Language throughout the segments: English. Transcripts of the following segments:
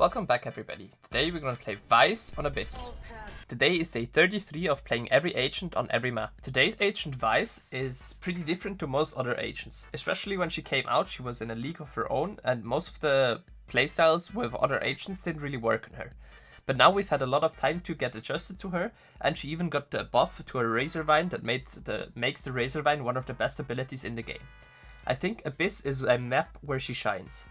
Welcome back everybody. Today we're gonna play Vyse on Abyss. Today is day 33 of playing every agent on every map. Today's agent Vyse is pretty different to most other agents. Especially when she came out, she was in a league of her own and most of the playstyles with other agents didn't really work on her. But now we've had a lot of time to get adjusted to her, and she even got the buff to her Razorvine that makes the Razorvine one of the best abilities in the game. I think Abyss is a map where she shines.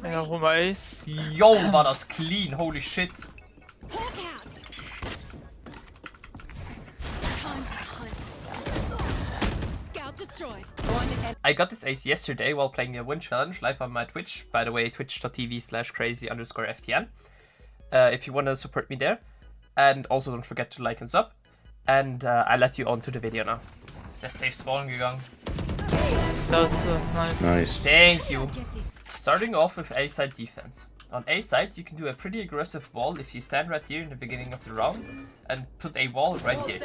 Ja, Ace. Yo, war das clean, holy shit. I got this ace yesterday while playing a win challenge live on my Twitch. By the way, twitch.tv/crazy_ftn. If you want to support me there. And also don't forget to like and sub. And I let you on to the video now. Der ist safe spawn gegangen. That's nice. Nice. Thank you. Starting off with A-side defense. On A-side, you can do a pretty aggressive wall if you stand right here in the beginning of the round and put a wall right here.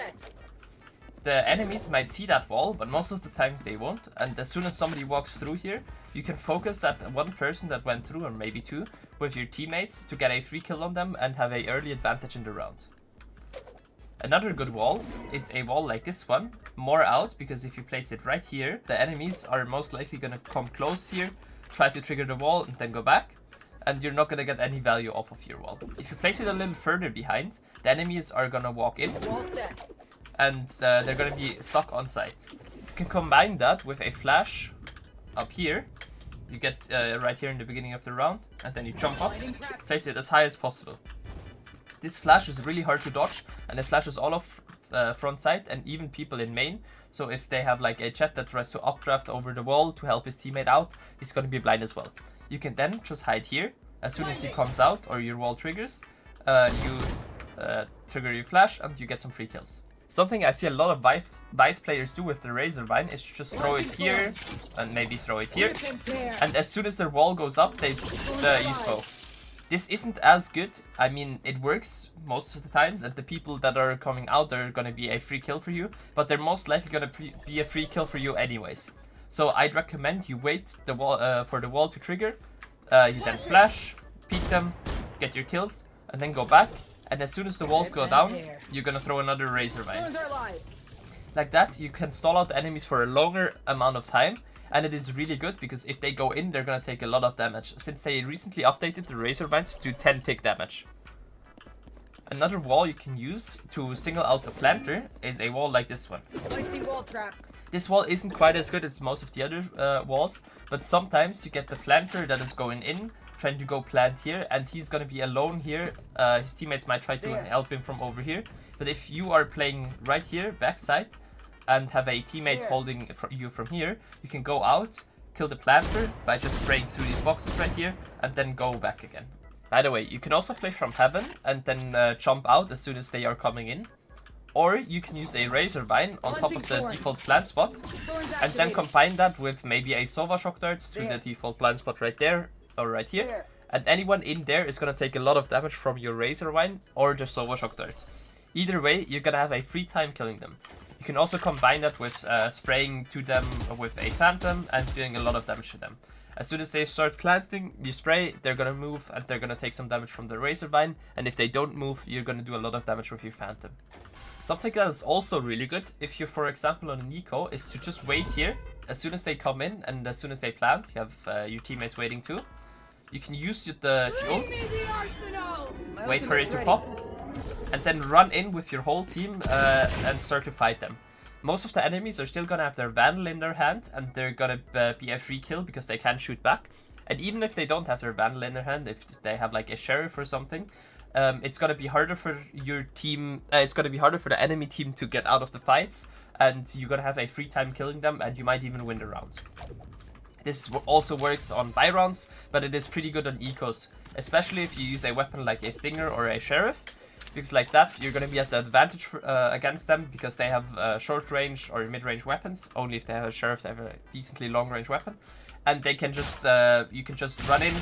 The enemies might see that wall, but most of the times they won't, and as soon as somebody walks through here, you can focus that one person that went through, or maybe two, with your teammates to get a free kill on them and have an early advantage in the round. Another good wall is a wall like this one, more out, because if you place it right here, the enemies are most likely going to come close here, try to trigger the wall and then go back, and you're not going to get any value off of your wall. If you place it a little further behind, the enemies are going to walk in, and they're going to be stuck on site. You can combine that with a flash up here. You get right here in the beginning of the round, and then you jump up, place it as high as possible. This flash is really hard to dodge, and it flashes all of front side and even people in main. So if they have like a Jet that tries to updraft over the wall to help his teammate out, he's going to be blind as well. You can then just hide here. As soon as he comes out or your wall triggers, you trigger your flash and you get some free kills. Something I see a lot of Vyse players do with the Razorvine is just throw it here and maybe throw it here. And as soon as their wall goes up, they use bow. This isn't as good. I mean, it works most of the times, and the people that are coming out are going to be a free kill for you, but they're most likely going to be a free kill for you anyways. So I'd recommend you wait the wall for the wall to trigger. You then flash, peek them, get your kills, and then go back. And as soon as the walls go down, you're going to throw another Razorvine. Like that, you can stall out the enemies for a longer amount of time. And it is really good because if they go in, they're gonna take a lot of damage, since they recently updated the Razorvines to 10 tick damage. Another wall you can use to single out the planter is a wall like this one. This wall isn't quite as good as most of the other walls, but sometimes you get the planter that is going in, trying to go plant here, and he's gonna be alone here. His teammates might try to help him from over here, but if you are playing right here, backside, and have a teammate holding you from here, you can go out, kill the planter by just spraying through these boxes right here, and then go back again. By the way, you can also play from heaven and then jump out as soon as they are coming in. Or you can use a Razorvine on top of the default plant spot, and then combine that with maybe a Sova Shock Darts to the default plant spot right there, or right here. And anyone in there is going to take a lot of damage from your Razorvine or the Sova Shock Dart. Either way, you're going to have a free time killing them. You can also combine that with spraying to them with a Phantom and doing a lot of damage to them. As soon as they start planting, you spray, they're gonna move and they're gonna take some damage from the Razorvine, and if they don't move, you're gonna do a lot of damage with your Phantom. Something that is also really good, if you're for example on an eco, is to just wait here. As soon as they come in and as soon as they plant, you have your teammates waiting too. You can use the ult, wait for it to pop, and then run in with your whole team and start to fight them. Most of the enemies are still gonna have their Vandal in their hand, and they're gonna be a free kill because they can shoot back. And even if they don't have their Vandal in their hand, if they have like a Sheriff or something, it's gonna be harder for your team. It's gonna be harder for the enemy team to get out of the fights, and you're gonna have a free time killing them, and you might even win the round. This also works on buy rounds, but it is pretty good on ecos, especially if you use a weapon like a Stinger or a Sheriff. Because like that, you're going to be at the advantage against them because they have short range or mid range weapons. Only if they have a Sheriff, they have a decently long range weapon, and they can just you can just run in,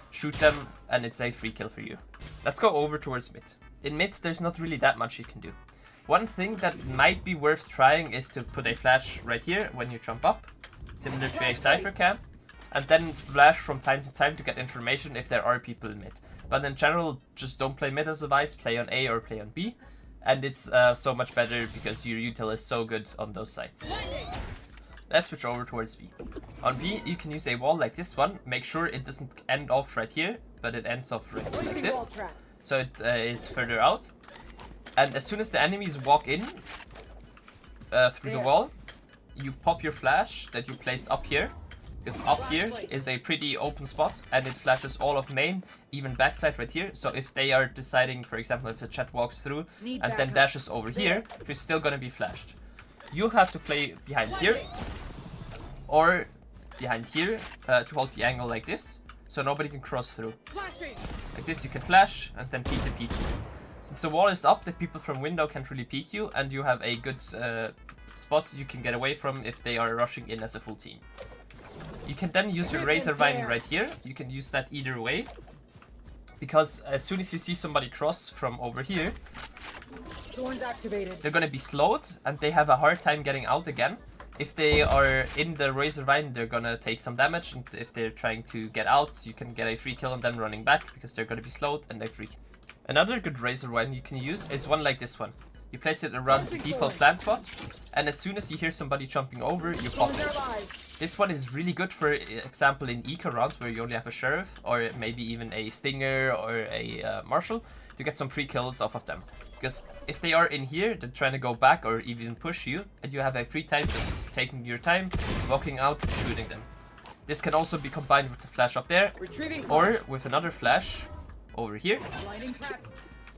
shoot them, and it's a free kill for you. Let's go over towards mid. In mid, there's not really that much you can do. One thing that might be worth trying is to put a flash right here when you jump up, similar to a Cypher cam, and then flash from time to time to get information if there are people in mid. But in general, just don't play mid as a Vyse, play on A or play on B, and it's so much better because your util is so good on those sites. Let's switch over towards B. On B, you can use a wall like this one. Make sure it doesn't end off right here, but it ends off right like this, so it is further out. And as soon as the enemies walk in through the wall, you pop your flash that you placed up here, because up here is a pretty open spot, and it flashes all of main, even backside right here. So if they are deciding, for example, if the chat walks through and then dashes over here, she's still gonna be flashed. You have to play behind here or behind here to hold the angle like this, so nobody can cross through. Like this, you can flash and then peek the people. Since the wall is up, the people from window can't really peek you, and you have a good spot you can get away from if they are rushing in as a full team. You can then use your Razor Vine right here. You can use that either way, because as soon as you see somebody cross from over here, they're gonna be slowed and they have a hard time getting out again. If they are in the Razor Vine, they're gonna take some damage, and if they're trying to get out, you can get a free kill on them running back because they're gonna be slowed and they free kill. Another good Razor Vine you can use is one like this one. You place it around the default plant spot, and as soon as you hear somebody jumping over, you pop it. This one is really good, for example, in eco rounds where you only have a sheriff or maybe even a stinger or a marshal, to get some free kills off of them. Because if they are in here, they're trying to go back or even push you, and you have a free time just taking your time, walking out, shooting them. This can also be combined with the flash up there, or with another flash over here.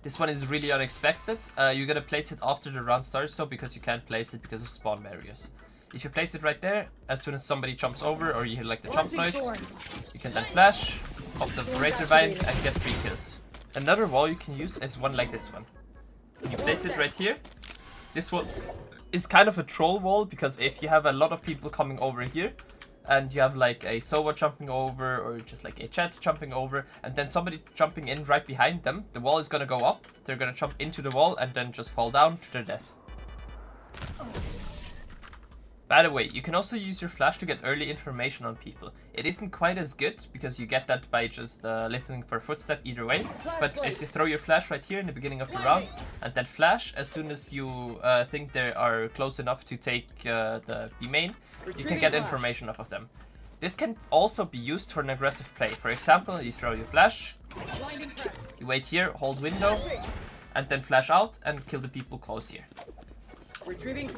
This one is really unexpected. You gotta place it after the round starts though, because you can't place it because of spawn barriers. If you place it right there, as soon as somebody jumps over or you hear like the jump noise, you can then flash, pop the Razor Vine and get free kills. Another wall you can use is one like this one. You place it right here. This one is kind of a troll wall, because if you have a lot of people coming over here, and you have like a Sova jumping over or just like a chat jumping over, and then somebody jumping in right behind them, the wall is gonna go up, they're gonna jump into the wall and then just fall down to their death. By the way, you can also use your flash to get early information on people. It isn't quite as good, because you get that by just listening for a footstep either way, but if you throw your flash right here in the beginning of the round, and then flash as soon as you think they are close enough to take the B main, you can get information off of them. This can also be used for an aggressive play. For example, you throw your flash, you wait here, hold window, and then flash out and kill the people close here.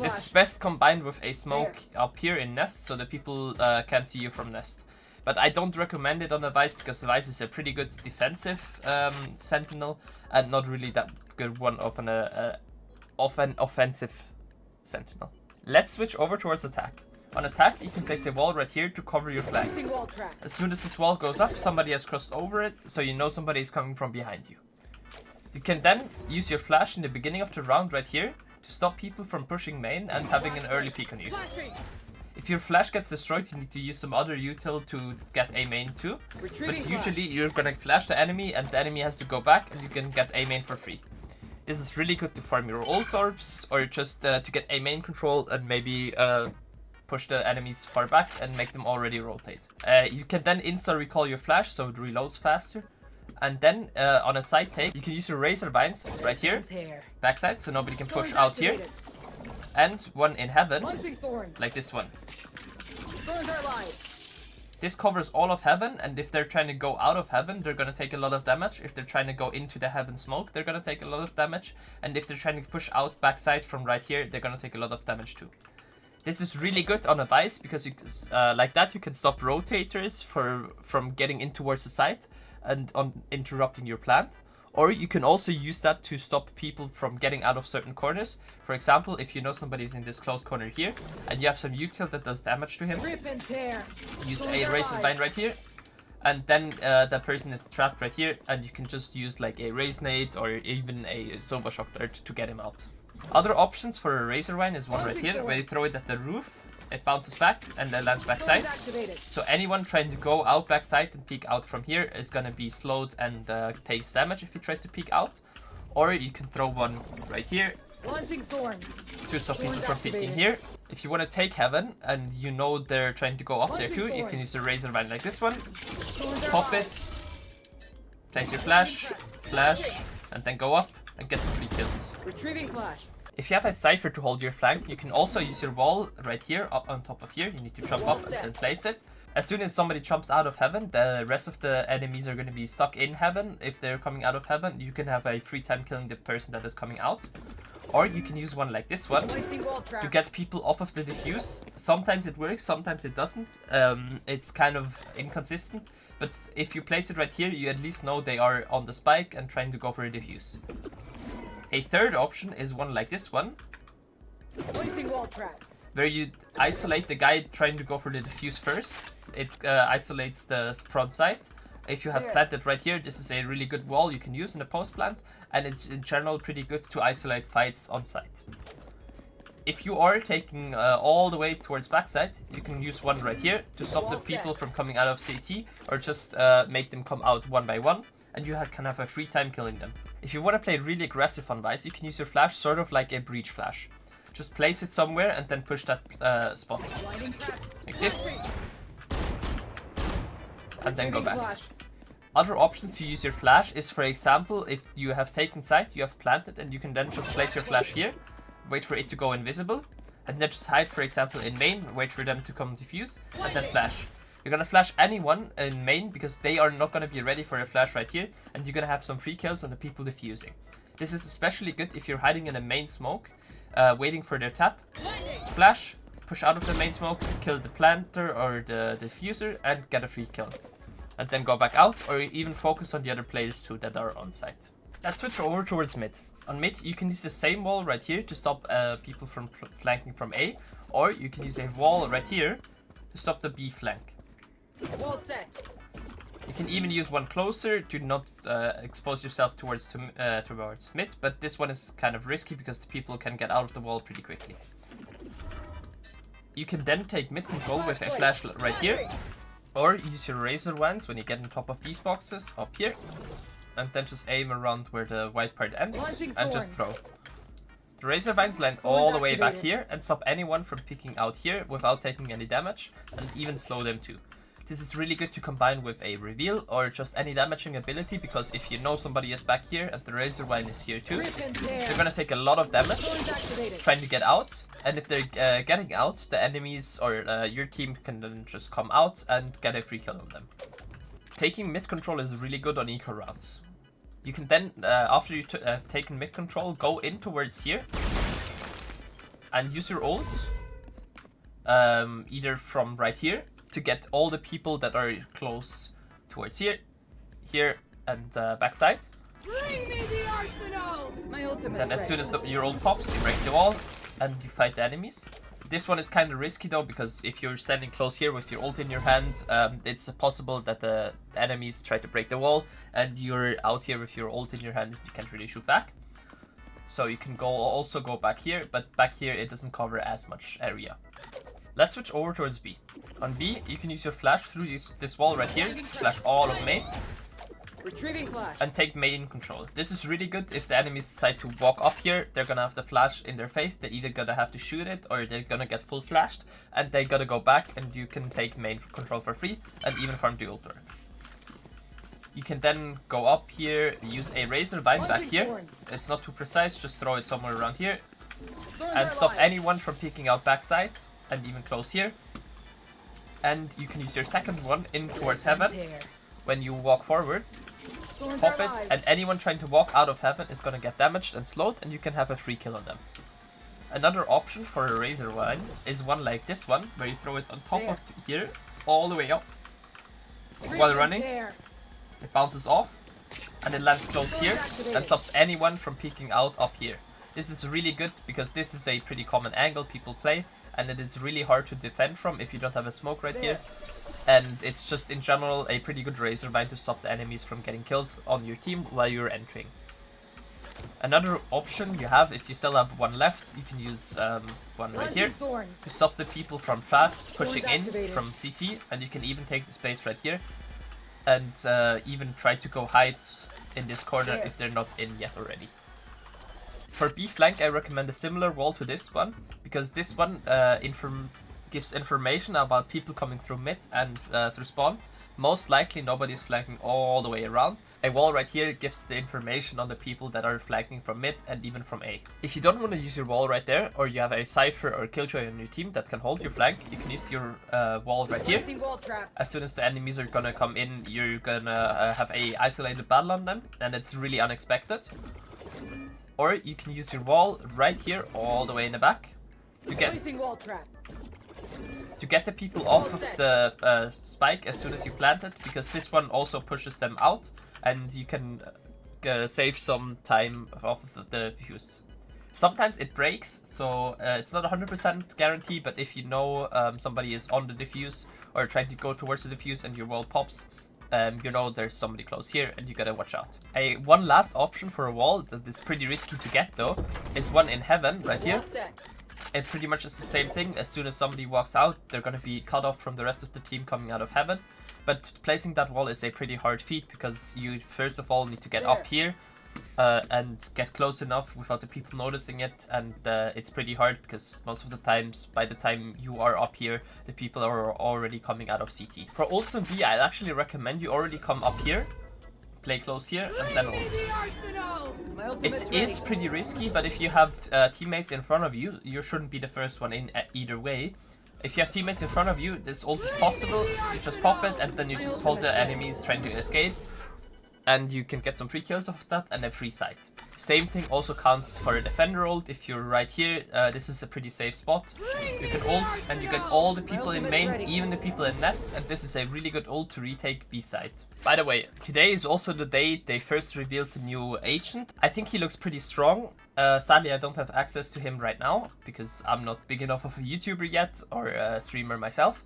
This is best combined with a smoke up here in nest, so that people can't see you from nest. But I don't recommend it on a Vyse, because Vyse is a pretty good defensive sentinel, and not really that good one of an offensive sentinel. Let's switch over towards attack. On attack, you can place a wall right here to cover your flank. As soon as this wall goes up, somebody has crossed over it, so you know somebody is coming from behind you. You can then use your flash in the beginning of the round right here to stop people from pushing main and having an early peek on you. If your flash gets destroyed, you need to use some other util to get a main too. But usually you're gonna flash the enemy and the enemy has to go back, and you can get a main for free. This is really good to farm your ult orbs, or just to get a main control and maybe push the enemies far back and make them already rotate. You can then insta recall your flash so it reloads faster. And then on a side take, you can use your Razor Vines right here, backside, so nobody can push out here. And one in heaven, like this one. This covers all of heaven, and if they're trying to go out of heaven, they're gonna take a lot of damage. If they're trying to go into the heaven smoke, they're gonna take a lot of damage. And if they're trying to push out backside from right here, they're gonna take a lot of damage too. This is really good on a Vyse, because you, like that you can stop rotators from getting in towards the site and on interrupting your plant. Or you can also use that to stop people from getting out of certain corners. For example, if you know somebody's in this close corner here and you have some util that does damage to him, use a Razor Vine right here, and then that person is trapped right here, and you can just use like a Raze Nade or even a Sova Shock Dart to get him out. Other options for a Razor Vine is one right here, where you throw it at the roof, it bounces back and then lands backside. So anyone trying to go out backside and peek out from here is gonna be slowed and takes damage if he tries to peek out. Or you can throw one right here to stop people from peeking here. If you want to take heaven and you know they're trying to go up there too, you can use a razor vine like this one. Pop it, place your flash, and then go up and get some free kills. Retrieving flash. If you have a Cypher to hold your flank, you can also use your wall right here, up on top of here. You need to jump up and then place it. As soon as somebody jumps out of heaven, the rest of the enemies are going to be stuck in heaven. If they're coming out of heaven, you can have a free time killing the person that is coming out. Or you can use one like this one to get people off of the diffuse. Sometimes it works, sometimes it doesn't. It's kind of inconsistent. But if you place it right here, you at least know they are on the spike and trying to go for a diffuse. A third option is one like this one, where you isolate the guy trying to go for the diffuse first. It isolates the front side. If you have planted right here, this is a really good wall you can use in a post plant, and it's in general pretty good to isolate fights on site. If you are taking all the way towards backside, you can use one right here to stop the people from coming out of CT, or just make them come out one by one, and you can have a free time killing them. If you want to play really aggressive on Vyse, you can use your flash sort of like a breach flash. Just place it somewhere and then push that spot. Like this. And then go back. Other options to use your flash is, for example, if you have taken site, you have planted, and you can then just place your flash here, wait for it to go invisible, and then just hide, for example, in main, wait for them to come defuse, and then flash. You're gonna flash anyone in main because they are not gonna be ready for a flash right here, and you're gonna have some free kills on the people defusing. This is especially good if you're hiding in a main smoke, waiting for their tap. Flash, push out of the main smoke, kill the planter or the diffuser, and get a free kill. And then go back out, or even focus on the other players too that are on site. Let's switch over towards mid. On mid, you can use the same wall right here to stop people from flanking from A, or you can use a wall right here to stop the B flank. Wall set. You can even use one closer to not expose yourself towards mid, but this one is kind of risky because the people can get out of the wall pretty quickly. You can then take mid control with a flash right here, or use your razor wands when you get on top of these boxes up here, and then just aim around where the white part ends and just throw. The razor vines land all the way back here and stop anyone from picking out here without taking any damage, and even slow them too. This is really good to combine with a reveal or just any damaging ability, because if you know somebody is back here and the razor vine is here too, they're gonna take a lot of damage trying to get out, and if they're getting out, the enemies or your team can then just come out and get a free kill on them. Taking mid control is really good on eco rounds. You can then, after you have taken mid control, go in towards here and use your ult, either from right here, to get all the people that are close towards here, and backside. Bring me the arsenal. My ultimate. Then as soon as your ult pops, you break the wall and you fight the enemies. This one is kind of risky though, because if you're standing close here with your ult in your hand, it's possible that the enemies try to break the wall, and you're out here with your ult in your hand, you can't really shoot back. So you can also go back here, but back here it doesn't cover as much area. Let's switch over towards B. On B, you can use your flash through this wall right here, flash all of main, Retrieving flash. and take main control. This is really good if the enemies decide to walk up here. They're gonna have the flash in their face. They're either gonna have to shoot it, or they're gonna get full flashed, and they gotta go back, and you can take main control for free and even farm the ult. You can then go up here, use a razor vine back here. It's not too precise, just throw it somewhere around here, and stop anyone from peeking out backside, and even close here. And you can use your second one in towards heaven. When you walk forward, pop it, and anyone trying to walk out of heaven is gonna get damaged and slowed, and you can have a free kill on them. Another option for a razor vine is one like this one, where you throw it on top of here, all the way up. While running, it bounces off, and it lands close here, and stops anyone from peeking out up here. This is really good because this is a pretty common angle people play, and it is really hard to defend from if you don't have a smoke right here. And it's just in general a pretty good razor vine to stop the enemies from getting kills on your team while you're entering. Another option you have, if you still have one left, you can use one right here to stop the people from fast pushing in from CT, and you can even take the space right here and even try to go hide in this corner if they're not in yet already. For B flank, I recommend a similar wall to this one, because this one gives information about people coming through mid and through spawn. Most likely nobody's flanking all the way around. A wall right here gives the information on the people that are flanking from mid and even from A. If you don't want to use your wall right there, or you have a Cypher or Killjoy on your team that can hold your flank, you can use your wall right here. As soon as the enemies are gonna come in, you're gonna have a isolated battle on them, and it's really unexpected. Or you can use your wall right here all the way in the back to get the people off of the spike as soon as you plant it, because this one also pushes them out and you can save some time off of the diffuse. Sometimes it breaks, so it's not 100% guarantee, but if you know somebody is on the diffuse or trying to go towards the diffuse and your wall pops, you know there's somebody close here and you gotta watch out. One last option for a wall that is pretty risky to get though is one in heaven right here. It pretty much is the same thing. As soon as somebody walks out, they're gonna be cut off from the rest of the team coming out of heaven. But placing that wall is a pretty hard feat, because you first of all need to get up here and get close enough without the people noticing it, and it's pretty hard because most of the times, by the time you are up here, the people are already coming out of CT. For ults and B, I'd actually recommend you already come up here, play close here, and then ult. It is pretty risky, but if you have teammates in front of you, you shouldn't be the first one in either way. If you have teammates in front of you, this ult is possible. You just pop it, and then you just hold the enemies trying to escape, and you can get some free kills off that and a free sight. Same thing also counts for a defender ult. If you're right here, this is a pretty safe spot. You can ult and you get all the people in main, even the people in nest, and this is a really good ult to retake B site. By the way, today is also the day they first revealed the new agent. I think he looks pretty strong. Sadly, I don't have access to him right now because I'm not big enough of a YouTuber yet or a streamer myself.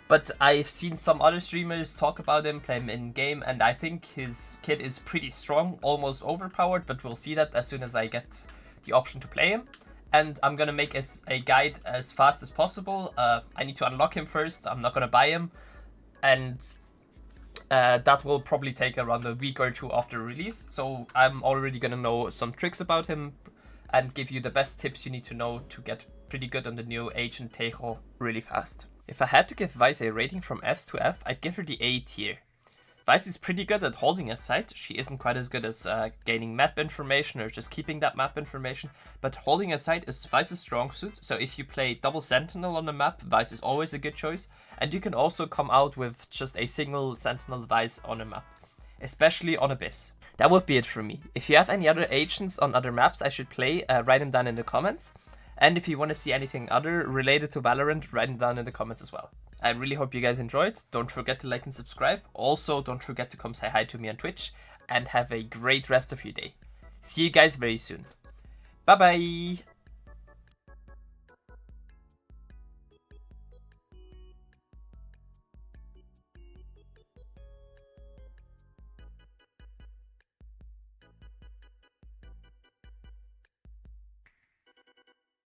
But I've seen some other streamers talk about him, play him in game, and I think his kit is pretty strong, almost overpowered, but we'll see that as soon as I get the option to play him. And I'm gonna make a guide as fast as possible. I need to unlock him first, I'm not gonna buy him, and that will probably take around a week or two after release, so I'm already gonna know some tricks about him and give you the best tips you need to know to get pretty good on the new agent Tejo really fast. If I had to give Vyse a rating from S to F, I'd give her the A tier. Vyse is pretty good at holding a site. She isn't quite as good as gaining map information or just keeping that map information, but holding a site is Vyse's strong suit, so if you play double sentinel on the map, Vyse is always a good choice, and you can also come out with just a single sentinel Vyse on a map, especially on Abyss. That would be it for me. If you have any other agents on other maps I should play, write them down in the comments. And if you want to see anything other related to Valorant, write them down in the comments as well. I really hope you guys enjoyed. Don't forget to like and subscribe. Also, don't forget to come say hi to me on Twitch. And have a great rest of your day. See you guys very soon. Bye bye!